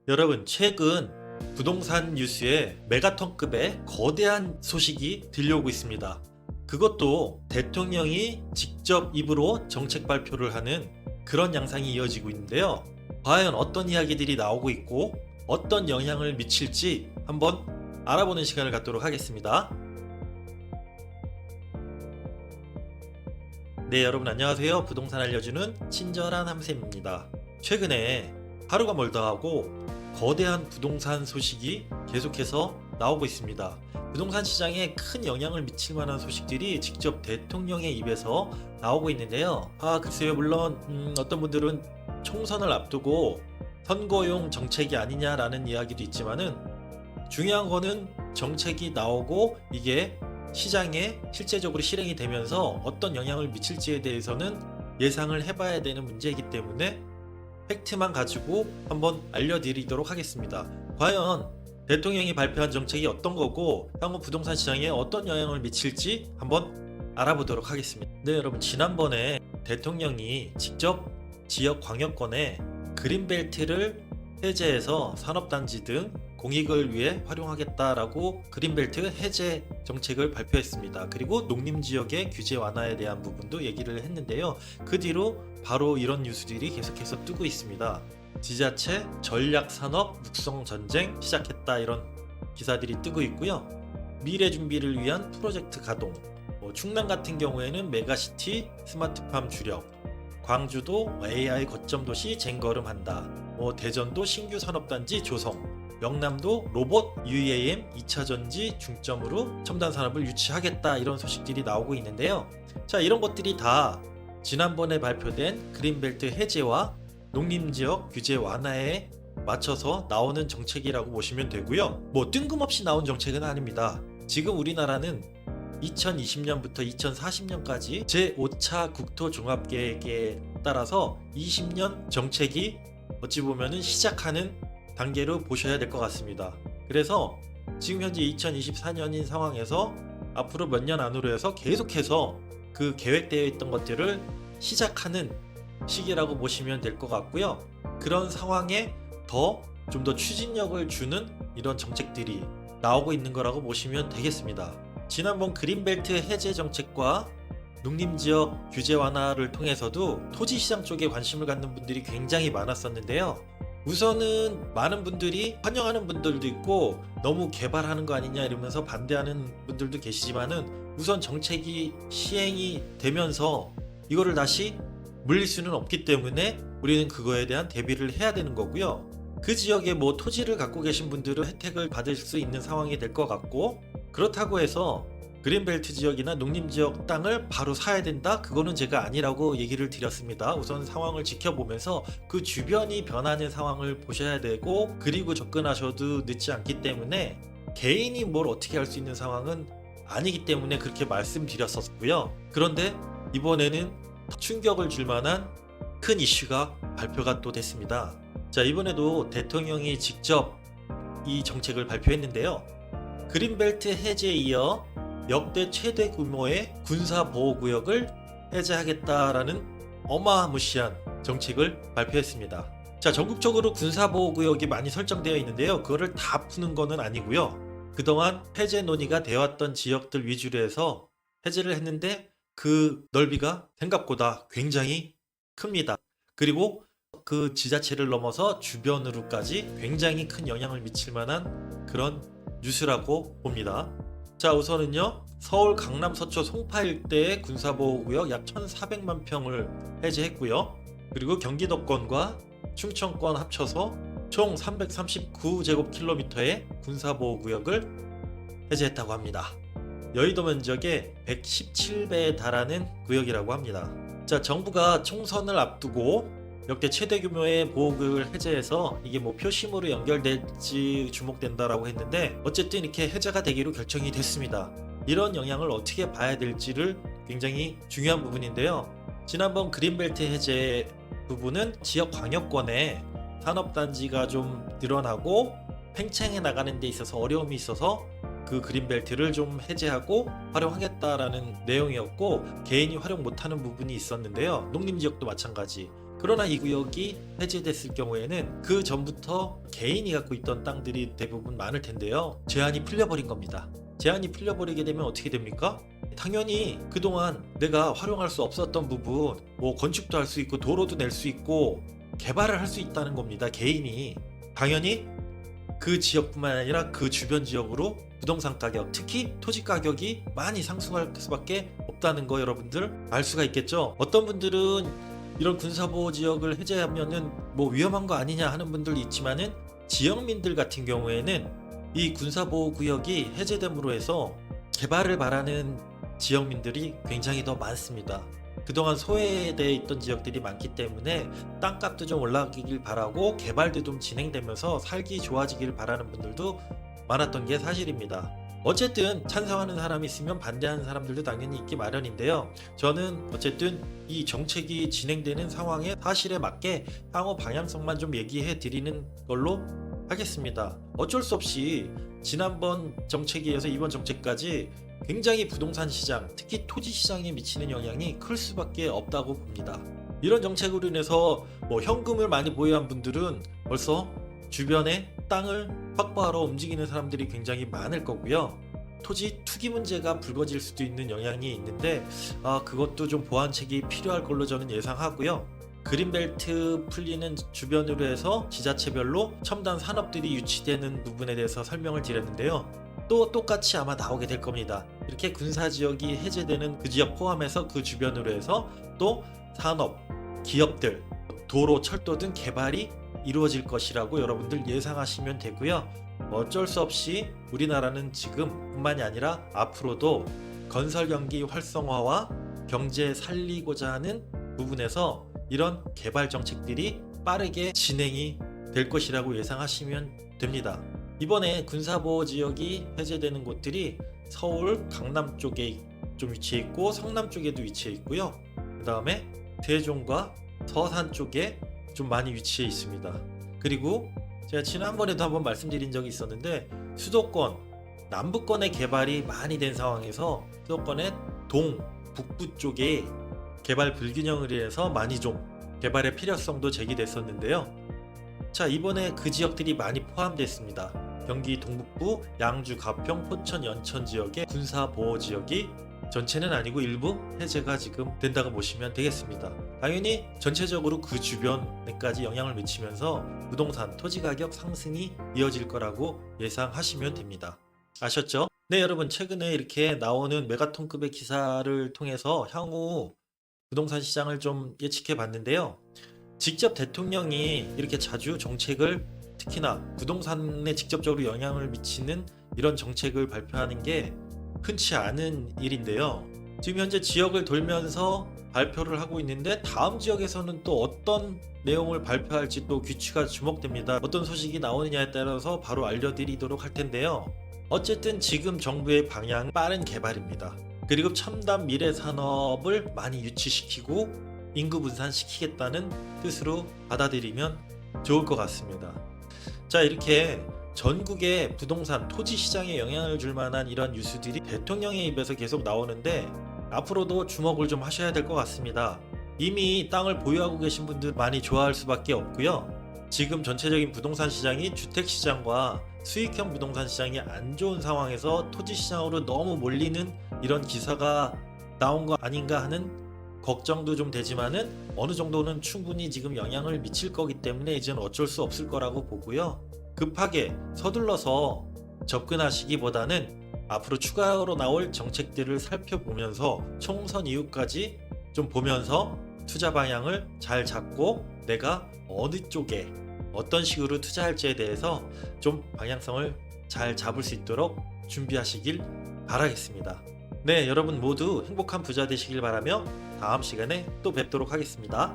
여러분, 최근 부동산 뉴스에 메가톤급의 거대한 소식이 들려오고 있습니다. 그것도 대통령이 직접 입으로 정책 발표를 하는 그런 양상이 이어지고 있는데요. 과연 어떤 이야기들이 나오고 있고 어떤 영향을 미칠지 한번 알아보는 시간을 갖도록 하겠습니다. 네, 여러분 안녕하세요. 부동산 알려주는 친절한 함쌤입니다. 최근에 하루가 멀다 하고 거대한 부동산 소식이 계속해서 나오고 있습니다. 부동산 시장에 큰 영향을 미칠 만한 소식들이 직접 대통령의 입에서 나오고 있는데요. 글쎄요, 물론 어떤 분들은 총선을 앞두고 선거용 정책이 아니냐라는 이야기도 있지만은 중요한 거는 정책이 나오고 이게 시장에 실제적으로 실행이 되면서 어떤 영향을 미칠지에 대해서는 예상을 해봐야 되는 문제이기 때문에 팩트만 가지고 한번 알려드리도록 하겠습니다. 과연 대통령이 발표한 정책이 어떤 거고 향후 부동산 시장에 어떤 영향을 미칠지 한번 알아보도록 하겠습니다. 네, 여러분, 지난번에 대통령이 직접 지역 광역권에 그린벨트를 해제해서 산업단지 등 공익을 위해 활용하겠다라고 그린벨트 해제 정책을 발표했습니다. 그리고 농림지역의 규제 완화에 대한 부분도 얘기를 했는데요. 그 뒤로 바로 이런 뉴스들이 계속해서 뜨고 있습니다. 지자체 전략산업 육성전쟁 시작했다, 이런 기사들이 뜨고 있고요. 미래 준비를 위한 프로젝트 가동, 충남 같은 경우에는 메가시티 스마트팜 주력, 광주도 AI 거점 도시 쟁걸음한다, 대전도 신규 산업단지 조성, 영남도 로봇 UAM 2차 전지 중점으로 첨단 산업을 유치하겠다, 이런 소식들이 나오고 있는데요. 자, 이런 것들이 다 지난번에 발표된 그린벨트 해제와 농림지역 규제 완화에 맞춰서 나오는 정책이라고 보시면 되고요. 뜬금없이 나온 정책은 아닙니다. 지금 우리나라는 2020년부터 2040년까지 제5차 국토종합계획에 따라서 20년 정책이 어찌 보면은 시작하는 단계로 보셔야 될 것 같습니다. 그래서 지금 현재 2024년인 상황에서 앞으로 몇 년 안으로 해서 계속해서 그 계획되어 있던 것들을 시작하는 시기라고 보시면 될 것 같고요. 그런 상황에 좀 더 추진력을 주는 이런 정책들이 나오고 있는 거라고 보시면 되겠습니다. 지난번 그린벨트 해제 정책과 농림지역 규제 완화를 통해서도 토지시장 쪽에 관심을 갖는 분들이 굉장히 많았었는데요. 우선은 많은 분들이 환영하는 분들도 있고 너무 개발하는 거 아니냐 이러면서 반대하는 분들도 계시지만은 우선 정책이 시행이 되면서 이거를 다시 물릴 수는 없기 때문에 우리는 그거에 대한 대비를 해야 되는 거고요. 그 지역에 토지를 갖고 계신 분들은 혜택을 받을 수 있는 상황이 될 것 같고, 그렇다고 해서 그린벨트 지역이나 농림지역 땅을 바로 사야 된다? 그거는 제가 아니라고 얘기를 드렸습니다. 우선 상황을 지켜보면서 그 주변이 변하는 상황을 보셔야 되고, 그리고 접근하셔도 늦지 않기 때문에 개인이 뭘 어떻게 할 수 있는 상황은 아니기 때문에 그렇게 말씀드렸었고요. 그런데 이번에는 충격을 줄 만한 큰 이슈가 발표가 또 됐습니다. 자, 이번에도 대통령이 직접 이 정책을 발표했는데요. 그린벨트 해제에 이어 역대 최대 규모의 군사보호구역을 해제하겠다라는 어마무시한 정책을 발표했습니다. 자, 전국적으로 군사보호구역이 많이 설정되어 있는데요. 그거를 다 푸는 거는 아니고요. 그동안 해제 논의가 되어왔던 지역들 위주로 해서 해제를 했는데 그 넓이가 생각보다 굉장히 큽니다. 그리고 그 지자체를 넘어서 주변으로까지 굉장히 큰 영향을 미칠 만한 그런 뉴스라고 봅니다. 자, 우선은요, 서울 강남 서초 송파 일대의 군사보호구역 약 1,400만 평을 해제했고요. 그리고 경기도권과 충청권 합쳐서 총 339제곱킬로미터의 군사보호구역을 해제했다고 합니다. 여의도 면적의 117배에 달하는 구역이라고 합니다. 자, 정부가 총선을 앞두고 역대 최대 규모의 보호구역을 해제해서 이게 표심으로 연결될지 주목된다라고 했는데 어쨌든 이렇게 해제가 되기로 결정이 됐습니다. 이런 영향을 어떻게 봐야 될지를 굉장히 중요한 부분인데요. 지난번 그린벨트 해제 부분은 지역 광역권에 산업단지가 좀 늘어나고 팽창해 나가는 데 있어서 어려움이 있어서 그 그린벨트를 좀 해제하고 활용하겠다라는 내용이었고, 개인이 활용 못하는 부분이 있었는데요. 농림지역도 마찬가지. 그러나 이 구역이 해제됐을 경우에는 그 전부터 개인이 갖고 있던 땅들이 대부분 많을 텐데요. 제한이 풀려버린 겁니다. 제한이 풀려버리게 되면 어떻게 됩니까? 당연히 그동안 내가 활용할 수 없었던 부분, 뭐 건축도 할 수 있고 도로도 낼 수 있고 개발을 할 수 있다는 겁니다. 개인이. 당연히 그 지역뿐만 아니라 그 주변 지역으로 부동산 가격, 특히 토지 가격이 많이 상승할 수밖에 없다는 거 여러분들 알 수가 있겠죠. 어떤 분들은 이런 군사보호 지역을 해제하면은 뭐 위험한 거 아니냐 하는 분들도 있지만은 지역민들 같은 경우에는 이 군사보호 구역이 해제됨으로 해서 개발을 바라는 지역민들이 굉장히 더 많습니다. 그동안 소외되어 있던 지역들이 많기 때문에 땅값도 좀 올라가길 바라고 개발도 좀 진행되면서 살기 좋아지길 바라는 분들도 많았던 게 사실입니다. 어쨌든 찬성하는 사람이 있으면 반대하는 사람들도 당연히 있기 마련인데요. 저는 어쨌든 이 정책이 진행되는 상황에 사실에 맞게 향후 방향성만 좀 얘기해 드리는 걸로 하겠습니다. 어쩔 수 없이 지난번 정책에 이어서 이번 정책까지 굉장히 부동산 시장, 특히 토지 시장에 미치는 영향이 클 수밖에 없다고 봅니다. 이런 정책으로 인해서 뭐 현금을 많이 보유한 분들은 벌써 주변에 땅을 확보하러 움직이는 사람들이 굉장히 많을 거고요. 토지 투기 문제가 불거질 수도 있는 영향이 있는데 그것도 좀 보완책이 필요할 걸로 저는 예상하고요. 그린벨트 풀리는 주변으로 해서 지자체별로 첨단 산업들이 유치되는 부분에 대해서 설명을 드렸는데요. 또 똑같이 아마 나오게 될 겁니다. 이렇게 군사지역이 해제되는 그 지역 포함해서 그 주변으로 해서 또 산업, 기업들, 도로, 철도 등 개발이 이루어질 것이라고 여러분들 예상하시면 되고요. 어쩔 수 없이 우리나라는 지금 뿐만이 아니라 앞으로도 건설 경기 활성화와 경제 살리고자 하는 부분에서 이런 개발 정책들이 빠르게 진행이 될 것이라고 예상하시면 됩니다. 이번에 군사보호 지역이 해제되는 곳들이 서울, 강남 쪽에 좀 위치해 있고 성남 쪽에도 위치해 있고요. 그 다음에 대종과 서산 쪽에 좀 많이 위치해 있습니다. 그리고 제가 지난번에도 한번 말씀드린 적이 있었는데 수도권, 남부권의 개발이 많이 된 상황에서 수도권의 동, 북부 쪽에 개발 불균형을 인해서 많이 좀 개발의 필요성도 제기됐었는데요. 자, 이번에 그 지역들이 많이 포함됐습니다. 경기 동북부, 양주, 가평, 포천, 연천 지역의 군사보호 지역이 전체는 아니고 일부 해제가 지금 된다고 보시면 되겠습니다. 당연히 전체적으로 그 주변에까지 영향을 미치면서 부동산, 토지 가격 상승이 이어질 거라고 예상하시면 됩니다. 아셨죠? 네, 여러분, 최근에 이렇게 나오는 메가톤급의 기사를 통해서 향후 부동산 시장을 좀 예측해 봤는데요. 직접 대통령이 이렇게 자주 정책을, 특히나 부동산에 직접적으로 영향을 미치는 이런 정책을 발표하는 게 흔치 않은 일인데요. 지금 현재 지역을 돌면서 발표를 하고 있는데 다음 지역에서는 또 어떤 내용을 발표할지 또 귀추가 주목됩니다. 어떤 소식이 나오느냐에 따라서 바로 알려드리도록 할 텐데요. 어쨌든 지금 정부의 방향은 빠른 개발입니다. 그리고 첨단 미래 산업을 많이 유치시키고 인구 분산시키겠다는 뜻으로 받아들이면 좋을 것 같습니다. 자, 이렇게 전국의 부동산, 토지 시장에 영향을 줄 만한 이런 뉴스들이 대통령의 입에서 계속 나오는데 앞으로도 주목을 좀 하셔야 될 것 같습니다. 이미 땅을 보유하고 계신 분들 많이 좋아할 수밖에 없고요. 지금 전체적인 부동산 시장이 주택 시장과 수익형 부동산 시장이 안 좋은 상황에서 토지 시장으로 너무 몰리는 이런 기사가 나온 거 아닌가 하는 걱정도 좀 되지만은 어느 정도는 충분히 지금 영향을 미칠 거기 때문에 이제는 어쩔 수 없을 거라고 보고요. 급하게 서둘러서 접근하시기보다는 앞으로 추가로 나올 정책들을 살펴보면서 총선 이후까지 좀 보면서 투자 방향을 잘 잡고 내가 어느 쪽에 어떤 식으로 투자할지에 대해서 좀 방향성을 잘 잡을 수 있도록 준비하시길 바라겠습니다. 네, 여러분 모두 행복한 부자 되시길 바라며 다음 시간에 또 뵙도록 하겠습니다.